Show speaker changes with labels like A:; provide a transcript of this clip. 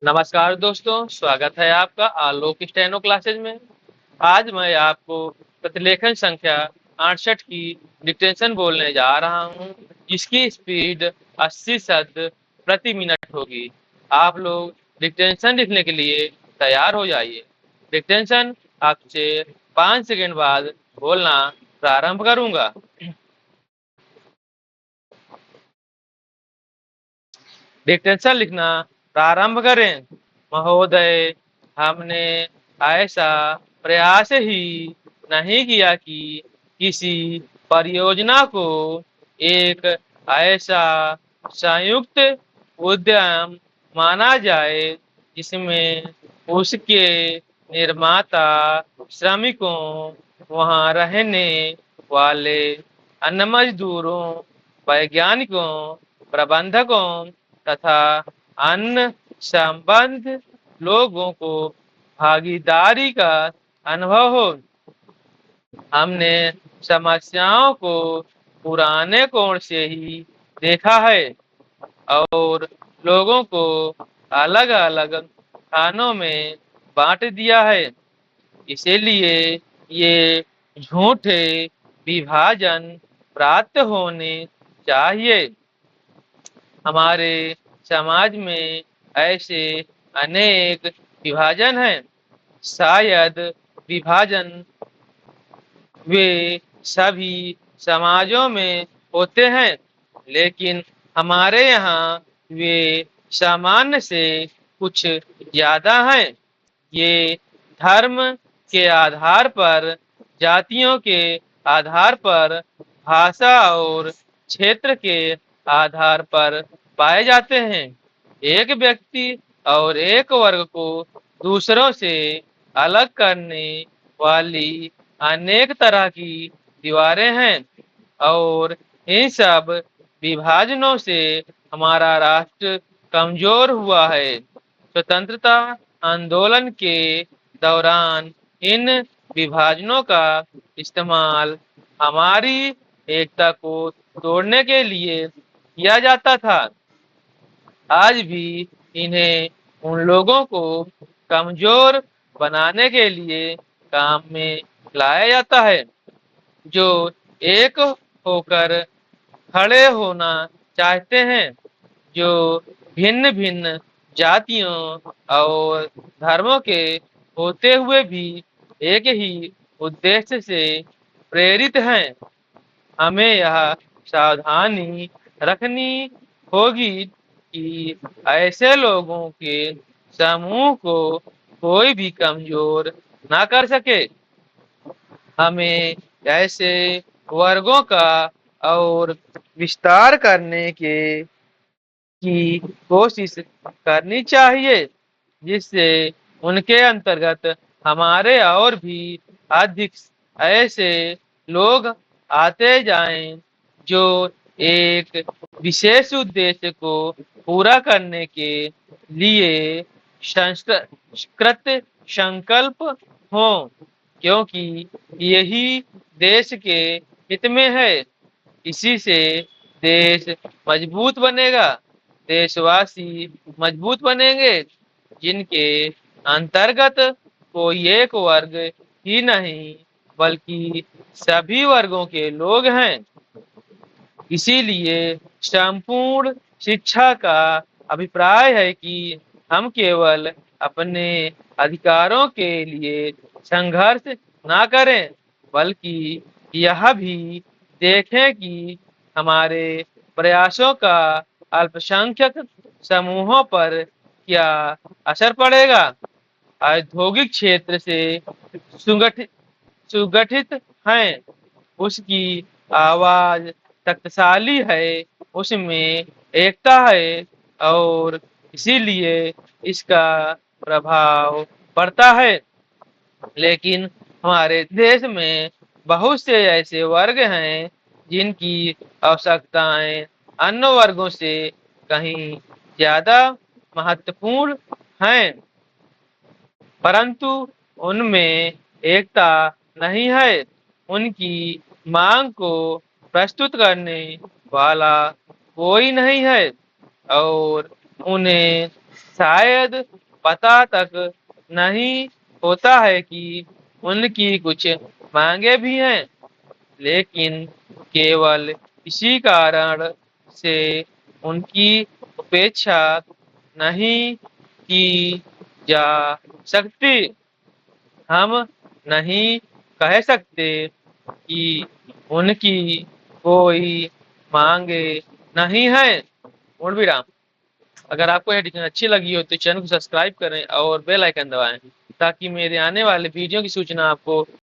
A: नमस्कार दोस्तों, स्वागत है आपका आलोक स्टेनो क्लासेज में। आज मैं आपको प्रतिलेखन संख्या 68 की डिक्टेशन बोलने जा रहा हूं, जिसकी स्पीड 80 शब्द प्रति मिनट होगी। आप लोग डिक्टेशन लिखने के लिए तैयार हो जाइए। डिक्टेशन आपसे 5 सेकंड बाद बोलना प्रारंभ करूंगा। डिक्टेशन लिखना प्रारंभ करें। महोदय, हमने ऐसा प्रयास ही नहीं किया कि किसी परियोजना को एक ऐसा संयुक्त उद्यम माना जाए जिसमें उसके निर्माता, श्रमिकों, वहां रहने वाले अन्य मजदूरों, वैज्ञानिकों, प्रबंधकों तथा अन्य संबंध लोगों को भागीदारी का अनुभव हो। हमने समस्याओं को पुराने कोण से ही देखा है और लोगों को अलग अलग खानों में बांट दिया है। इसीलिए ये झूठे विभाजन प्राप्त होने चाहिए। हमारे समाज में ऐसे अनेक विभाजन हैं। शायद विभाजन वे सभी समाजों में होते हैं, लेकिन हमारे यहाँ वे सामान्य से कुछ ज्यादा हैं। ये धर्म के आधार पर, जातियों के आधार पर, भाषा और क्षेत्र के आधार पर पाए जाते हैं। एक व्यक्ति और एक वर्ग को दूसरों से अलग करने वाली अनेक तरह की दीवारें हैं और इन सब विभाजनों से हमारा राष्ट्र कमजोर हुआ है। स्वतंत्रता आंदोलन के दौरान इन विभाजनों का इस्तेमाल हमारी एकता को तोड़ने के लिए किया जाता था। आज भी इन्हें उन लोगों को कमजोर बनाने के लिए काम में लाया जाता है जो एक होकर खड़े होना चाहते हैं, जो भिन्न भिन्न जातियों और धर्मों के होते हुए भी एक ही उद्देश्य से प्रेरित हैं। हमें यह सावधानी रखनी होगी कि ऐसे लोगों के समूह को कोई भी कमजोर ना कर सके। हमें ऐसे वर्गों का और विस्तार करने के की कोशिश करनी चाहिए, जिससे उनके अंतर्गत हमारे और भी अधिक ऐसे लोग आते जाएं जो एक विशेष उद्देश्य को पूरा करने के लिए संस्कृत संकल्प हों, क्योंकि यही देश के हित में है। इसी से देश मजबूत बनेगा। देशवासी मजबूत बनेंगे जिनके अंतर्गत कोई एक वर्ग ही नहीं बल्कि सभी वर्गों के लोग हैं। इसीलिए संपूर्ण शिक्षा का अभिप्राय है कि हम केवल अपने अधिकारों के लिए संघर्ष ना करें, बल्कि यह भी देखें कि हमारे प्रयासों का अल्पसंख्यक समूहों पर क्या असर पड़ेगा। औद्योगिक क्षेत्र से सुगठित सुगठित हैं, उसकी आवाज शक्तिशाली है, उसमें एकता है और इसीलिए इसका प्रभाव पड़ता है। लेकिन हमारे देश में बहुत से ऐसे वर्ग हैं जिनकी आवश्यकताएं अन्य वर्गों से कहीं ज्यादा महत्वपूर्ण हैं, परंतु उनमें एकता नहीं है। उनकी मांग को प्रस्तुत करने वाला कोई नहीं है और उन्हें शायद पता तक नहीं होता है कि उनकी कुछ मांगे भी हैं, लेकिन केवल इसी कारण से उनकी उपेक्षा नहीं की जा सकती। हम नहीं कह सकते कि उनकी कोई मांगे नहीं है। पूर्ण विराम। अगर आपको यह एडिटिंग अच्छी लगी हो तो चैनल को सब्सक्राइब करें और बेल आइकन दबाएं ताकि मेरे आने वाले वीडियो की सूचना आपको